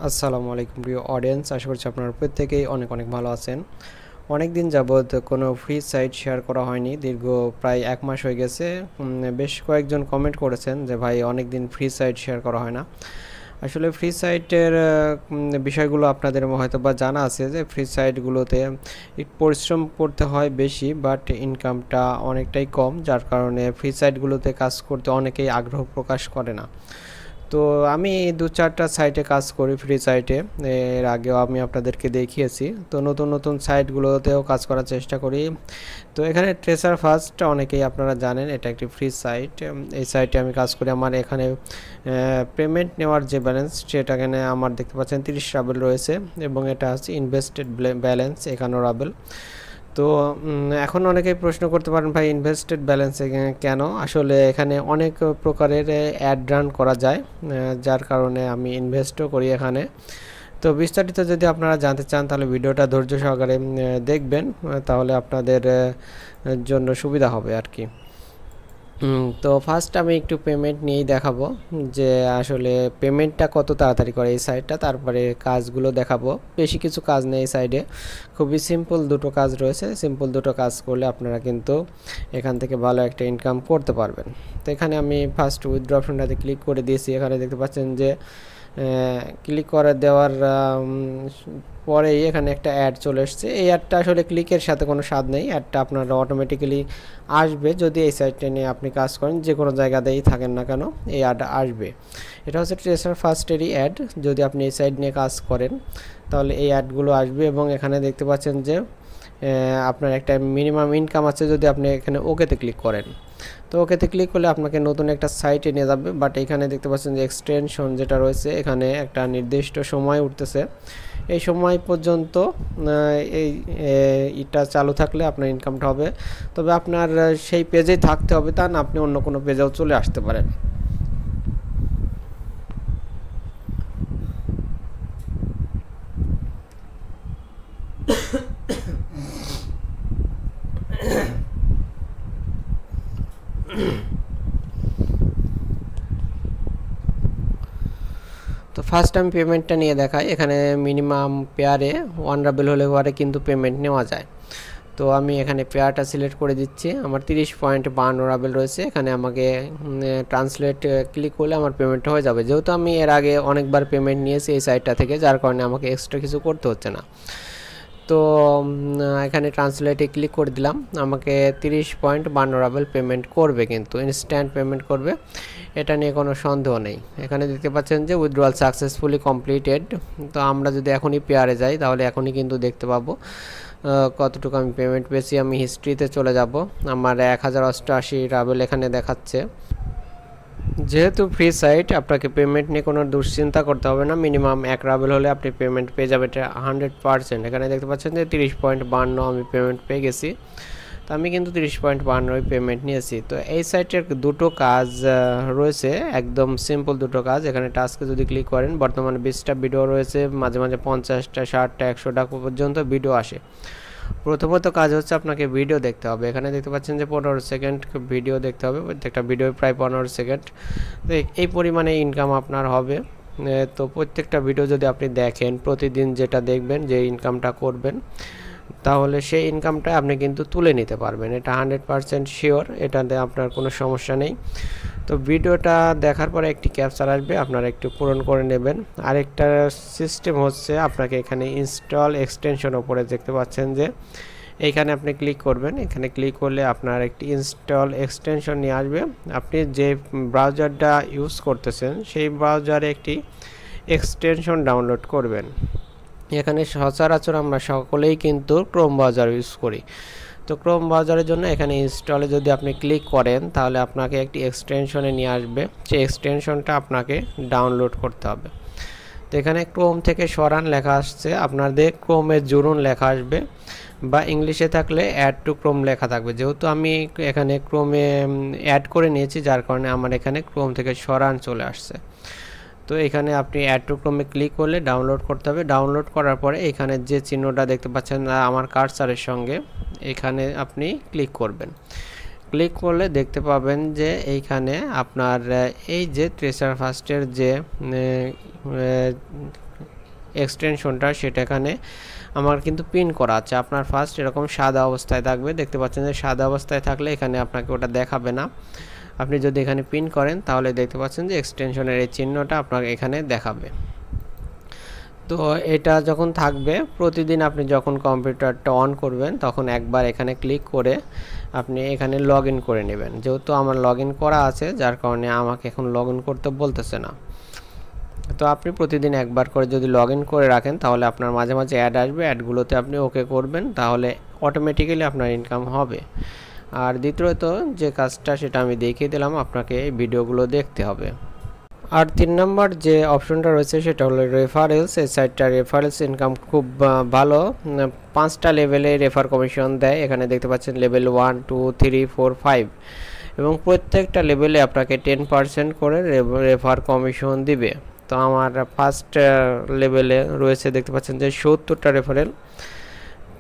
আসসালামু আলাইকুম প্রিয় অডিয়েন্স, আশা করছি আপনারা প্রত্যেকেই অনেক অনেক ভালো আছেন। অনেক দিন যাবৎ কোনো ফ্রি সাইট শেয়ার করা হয়নি, দীর্ঘ প্রায় 1 মাস হয়ে গেছে। বেশ কয়েকজন কমেন্ট করেছেন যে ভাই অনেক দিন ফ্রি সাইট শেয়ার করা হয় না। আসলে ফ্রি সাইটের বিষয়গুলো আপনাদের হয়তো বা জানা আছে যে ফ্রি সাইটগুলোতে একটু পরিশ্রম করতে হয় বেশি, বাট ইনকামটা অনেকটাই কম, যার কারণে ফ্রি সাইটগুলোতে কাজ করতে অনেকেই আগ্রহ প্রকাশ করে না। তো আমি 2-4টা সাইটে কাজ করি, ফ্রি সাইটে। এর আগেও আমি আপনাদেরকে দেখিয়েছি। তো নতুন নতুন সাইটগুলোতেও কাজ করার চেষ্টা করি। তো এখানে ট্রেসার ফার্স্ট অনেকেই আপনারা জানেন, এটা একটি ফ্রি সাইট। এই সাইটে আমি কাজ করি। আমার এখানে পেমেন্ট নেওয়ার যে ব্যালেন্স, সেটা এখানে আমার দেখতে পাচ্ছেন 30 রাবেল রয়েছে, এবং এটা হচ্ছে ইনভেস্টেড ব্যালেন্স 51 রাবেল। তো এখন অনেকেই প্রশ্ন করতে পারেন ভাই ইনভেস্টেড ব্যালেন্স কেন? আসলে এখানে অনেক প্রকারের অ্যাড রান করা যায়, যার কারণে আমি ইনভেস্টও করি এখানে। তো বিস্তারিত যদি আপনারা জানতে চান তাহলে ভিডিওটা ধৈর্য সহকারে দেখবেন, তাহলে আপনাদের জন্য সুবিধা হবে আর কি। তো ফার্স্ট আমি একটু পেমেন্ট নিয়েই দেখাবো যে আসলে পেমেন্টটা কত তাড়াতাড়ি করে এই সাইটটা, তারপরে কাজগুলো দেখাবো। বেশি কিছু কাজ নেই এই সাইডে, খুবই সিম্পল দুটো কাজ রয়েছে। সিম্পল দুটো কাজ করলে আপনারা কিন্তু এখান থেকে ভালো একটা ইনকাম করতে পারবেন। তো এখানে আমি ফার্স্ট উইথড্র অপশনটাতে ক্লিক করে দিয়েছি। এখানে দেখতে পাচ্ছেন যে ক্লিক করে দেওয়ার পরেই এখানে একটা অ্যাড চলে এসছে। এই অ্যাডটা আসলে ক্লিকের সাথে কোনো স্বাদ নেই, অ্যাডটা আপনার অটোমেটিক্যালি আসবে যদি এই সাইটটা নিয়ে আপনি কাজ করেন, যে কোনো জায়গাতেই থাকেন না কেন এই অ্যাড আসবে। এটা হচ্ছে ট্রেসার ফার্স্টেরই অ্যাড। যদি আপনি এই সাইট নিয়ে কাজ করেন তাহলে এই অ্যাডগুলো আসবে, এবং এখানে দেখতে পাচ্ছেন যে আপনার একটা মিনিমাম ইনকাম আছে যদি আপনি এখানে ওকেতে ক্লিক করেন। তো ওকেতে ক্লিক করলে আপনাকে নতুন একটা সাইটে নিয়ে যাবে, বাট এখানে দেখতে পাচ্ছেন যে এক্সটেনশন যেটা রয়েছে এখানে একটা নির্দিষ্ট সময় উঠতেছে। এই সময় পর্যন্ত এই এটা চালু থাকলে আপনার ইনকামটা হবে। তবে আপনার সেই পেজেই থাকতে হবে তা না, আপনি অন্য কোনো পেজেও চলে আসতে পারেন। তো ফার্স্ট আমি পেমেন্টটা নিয়ে দেখাই। এখানে মিনিমাম পেয়ারে 1 রাবেল হলে পরে কিন্তু পেমেন্ট নেওয়া যায়। তো আমি এখানে পেয়ারটা সিলেক্ট করে দিচ্ছি। আমার 30.52 রাবেল রয়েছে। এখানে আমাকে ট্রান্সলেট ক্লিক করলে আমার পেমেন্টটা হয়ে যাবে। যেহেতু আমি এর আগে অনেকবার পেমেন্ট নিয়েছি এই সাইটটা থেকে, যার কারণে আমাকে এক্সট্রা কিছু করতে হচ্ছে না। তো এখানে ট্রান্সলেটে ক্লিক করে দিলাম। আমাকে 30.52 রাবেল পেমেন্ট করবে, কিন্তু ইনস্ট্যান্ট পেমেন্ট করবে, এটা নিয়ে কোনো সন্দেহ নেই। এখানে দেখতে পাচ্ছেন যে উইথড্রয়াল সাকসেসফুলি কমপ্লিটেড। তো আমরা যদি এখনই পেয়ারে যাই তাহলে এখনই কিন্তু দেখতে পাবো কতটুকু আমি পেমেন্ট পেয়েছি। আমি হিস্ট্রিতে চলে যাব। আমার 1088 রাবেল এখানে দেখাচ্ছে। যেহেতু ফ্রি সাইট, আপনাকে পেমেন্ট নিয়ে কোনো দুশ্চিন্তা করতে হবে না। মিনিমাম 1 রাবেল হলে আপনি পেমেন্ট পেয়ে যাবেন, এটা 100%। এখানে দেখতে পাচ্ছেন যে 30.52 আমি পেমেন্ট পেয়ে গেছি। তো আমি কিন্তু 30.52 পেমেন্ট নিয়েছি। তো এই সাইটের দুটো কাজ রয়েছে, একদম সিম্পল দুটো কাজ। এখানে টাস্কে যদি ক্লিক করেন, বর্তমানে 20টা ভিডিও রয়েছে, মাঝে মাঝে 50টা 60টা 100টা পর্যন্ত ভিডিও আসে। প্রথমত কাজ হচ্ছে আপনাকে ভিডিও দেখতে হবে। এখানে দেখতে পাচ্ছেন যে 15 সেকেন্ড ভিডিও দেখতে হবে, প্রত্যেকটা ভিডিও প্রায় 15 সেকেন্ড। তো এই পরিমাণে ইনকাম আপনার হবে। তো প্রত্যেকটা ভিডিও যদি আপনি দেখেন, প্রতিদিন যেটা দেখবেন, যে ইনকামটা করবেন, তাহলে সেই ইনকামটা আপনি কিন্তু তুলে নিতে পারবেন। এটা 100% শিওর, এটাতে আপনার কোনো সমস্যা নেই। তো ভিডিওটা দেখার পরে একটি ক্যাপচার আসবে, আপনারা একটু পূরণ করে নেবেন। আরেকটা সিস্টেম হচ্ছে, আপনাকে এখানে ইনস্টল এক্সটেনশন ওপরে দেখতে পাচ্ছেন যে এইখানে আপনি ক্লিক করবেন। এখানে ক্লিক করলে আপনার একটি ইনস্টল এক্সটেনশন নিয়ে আসবে। আপনি যে ব্রাউজারটা ইউজ করতেছেন সেই ব্রাউজারে একটি এক্সটেনশন ডাউনলোড করবেন। এখানে সচরাচর আমরা সকলেই কিন্তু ক্রোম ব্রাউজার ইউজ করি। তো ক্রোম ব্রাউজারের জন্য এখানে ইনস্টলে যদি আপনি ক্লিক করেন তাহলে আপনাকে একটি এক্সটেনশনে নিয়ে আসবে। সেই এক্সটেনশনটা আপনাকে ডাউনলোড করতে হবে। তো এখানে ক্রোম থেকে সরান লেখা আসছে, আপনাদের ক্রোমে জুড়ুন লেখা আসবে, বা ইংলিশে থাকলে অ্যাড টু ক্রোম লেখা থাকবে। যেহেতু আমি এখানে ক্রোমে অ্যাড করে নিয়েছি, যার কারণে আমার এখানে ক্রোম থেকে সরান চলে আসছে। তো এখানে আপনি অ্যাড টু ক্রোমে ক্লিক করলে ডাউনলোড করতে হবে। ডাউনলোড করার পরে এখানে যে চিহ্নটা দেখতে পাচ্ছেন আমার কার্সারের সঙ্গে, এখানে আপনি ক্লিক করবেন। ক্লিক করলে দেখতে পাবেন যে এইখানে আপনার এই যে ট্রেসার ফার্স্টের যে এক্সটেনশনটা সেটা এখানে আমার কিন্তু পিন করা আছে। আপনার ফার্স্ট এরকম সাদা অবস্থায় থাকবে, দেখতে পাচ্ছেন যে সাদা অবস্থায় থাকলে এখানে আপনাকে ওটা দেখাবে না। আপনি যদি এখানে পিন করেন তাহলে দেখতে পাচ্ছেন যে এক্সটেনশনের এই চিহ্নটা আপনাকে এখানে দেখাবে। তো এটা যখন থাকবে, প্রতিদিন আপনি যখন কম্পিউটারটা অন করবেন তখন একবার এখানে ক্লিক করে আপনি এখানে লগ ইন করে নেবেন। যেহেতু আমার লগ ইন করা আছে যার কারণে আমাকে এখন লগ ইন করতে বলতেছে না। তো আপনি প্রতিদিন একবার করে যদি লগ ইন করে রাখেন তাহলে আপনার মাঝে মাঝে অ্যাড আসবে, অ্যাডগুলোতে আপনি ওকে করবেন, তাহলে অটোমেটিক্যালি আপনার ইনকাম হবে। আর দ্বিতীয়ত যে কাজটা সেটা আমি দেখিয়ে দিলাম, আপনাকে এই ভিডিওগুলো দেখতে হবে। আর 3 নম্বর যে অপশনটা রয়েছে সেটা হলো রেফারেলস। এই সাইটটা রেফারেলস ইনকাম খুব ভালো, 5টা লেভেলে রেফার কমিশন দেয়। এখানে দেখতে পাচ্ছেন লেভেল 1, 2, 3, 4, 5 এবং প্রত্যেকটা লেভেলে আপনাকে 10% করে রেফার কমিশন দিবে। তো আমার ফার্স্ট লেভেলে রয়েছে দেখতে পাচ্ছেন যে 70টা রেফারেল,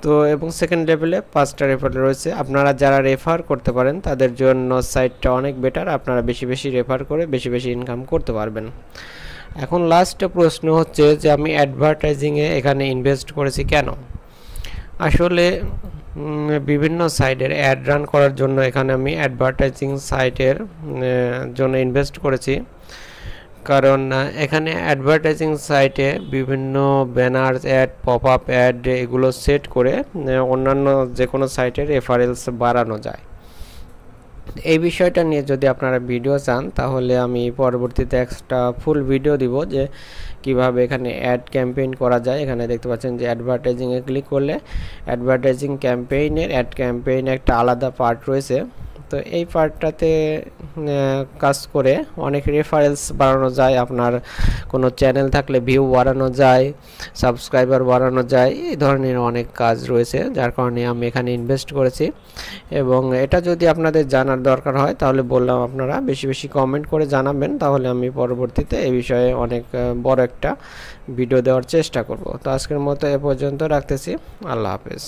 তো এবং সেকেন্ড লেভেলে 5টা রেফারেল রয়েছে। আপনারা যারা রেফার করতে পারেন তাদের জন্য সাইটটা অনেক বেটার, আপনারা বেশি বেশি রেফার করে বেশি বেশি ইনকাম করতে পারবেন। এখন লাস্ট প্রশ্ন হচ্ছে যে আমি অ্যাডভার্টাইজিংয়ে এখানে ইনভেস্ট করেছি কেন। আসলে বিভিন্ন সাইটের অ্যাড রান করার জন্য এখানে আমি অ্যাডভার্টাইজিং সাইটের জন্য ইনভেস্ট করেছি। কারণ এখানে অ্যাডভার্টাইজিং সাইটে বিভিন্ন banner ad, pop up ad এগুলো সেট করে অন্যান্য যে কোনো সাইটের রেফারেলস বাড়ানো যায়। এই বিষয়টা নিয়ে যদি আপনারা ভিডিও চান তাহলে আমি পরবর্তীতে একটা ফুল ভিডিও দিব যে কিভাবে এখানে অ্যাড ক্যাম্পেইন করা যায়। এখানে দেখতে পাচ্ছেন যে অ্যাডভার্টাইজিংয়ে ক্লিক করলে অ্যাডভার্টাইজিং ক্যাম্পেইনের অ্যাড ক্যাম্পেইন একটা আলাদা পার্ট রয়েছে। তো এই পার্টটাতে কাজ করে অনেক রেফারেলস বাড়ানো যায়, আপনার কোনো চ্যানেল থাকলে ভিউ বাড়ানো যায়, সাবস্ক্রাইবার বাড়ানো যায়, এই ধরনের অনেক কাজ রয়েছে যার কারণে আমি এখানে ইনভেস্ট করেছি। এবং এটা যদি আপনাদের জানার দরকার হয় তাহলে বললাম আপনারা বেশি বেশি কমেন্ট করে জানাবেন, তাহলে আমি পরবর্তীতে এই বিষয়ে অনেক বড় একটা ভিডিও দেওয়ার চেষ্টা করব। তো আজকের মতো এ পর্যন্ত রাখতেছি, আল্লাহ হাফেজ।